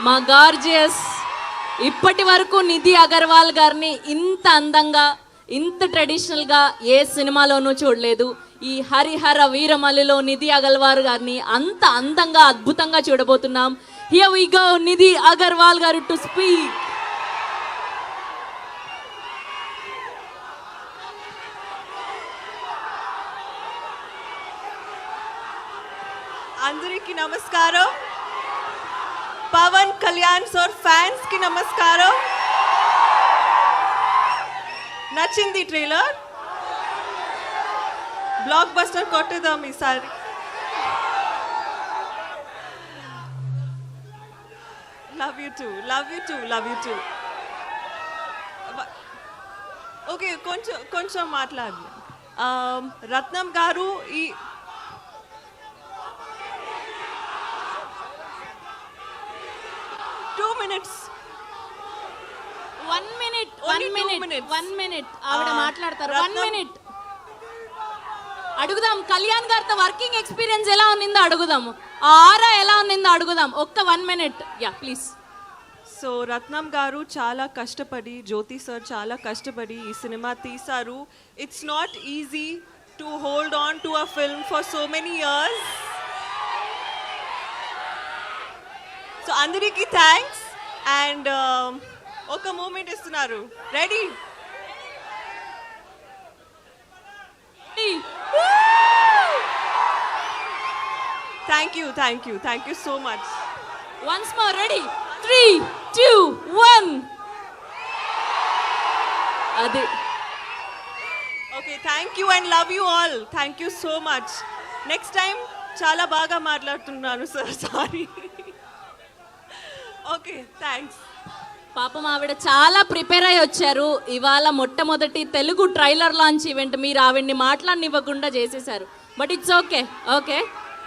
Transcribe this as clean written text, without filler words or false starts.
మా గార్జియస్ ఇప్పటి వరకు నిధి అగర్వాల్ గారిని ఇంత అందంగా ఇంత ట్రెడిషనల్గా ఏ సినిమాలోనూ చూడలేదు. ఈ హరిహర వీరమల్లిలో నిధి అగర్వాల్ గారిని అంత అందంగా అద్భుతంగా చూడబోతున్నాం. Here we go, Nidhi Agarwal గారు టు స్పీక్. అందరికీ నమస్కారం. పవన్ కళ్యాణ్ సార్ ఫ్యాన్స్ కి నమస్కారం. నచ్చింది ట్రైలర్? బ్లాక్ బస్టర్ కొట్టేద్దాం ఈసారి. Love you two, love you two, love you two. Okay, కొంచెం మాట్లాడి. రత్నం గారు ఈ వన్ మినిట్ ఆవిడ మాట్లాడతారు. 1 minute అడుగుదాం. కళ్యాణ్ గారితో వర్కింగ్ ఎక్స్పీరియన్స్ ఎలా ఉన్నిందో అడుగుదాము, ఆరా ఎలా ఉన్నిందో అడుగుదాం. ఒక్క 1 minute, యా ప్లీజ్. సో రత్నం గారు చాలా కష్టపడి, జ్యోతి సార్ చాలా కష్టపడి ఈ సినిమా తీశారు. It's not easy to hold on to a film for so many years. So అందరికీ థ్యాంక్స్. అండ్ ఒక మూమెంట్ ఇస్తున్నారు. Ready? Thank you so much. Once more. Ready? 3, 2, 1. అది. Okay, thank you and love you all. Thank you so much. Next time చాలా బాగా మాట్లాడుతున్నాను sir, sorry. Okay, thanks. పాపం ఆవిడ చాలా ప్రిపేర్ అయ్యి వచ్చారు. ఇవాళ మొట్టమొదటి తెలుగు ట్రైలర్ లాంచ్ ఈవెంట్ మీరు ఆవిడ్ని మాట్లాడనివ్వకుండా చేసేశారు. But it's okay.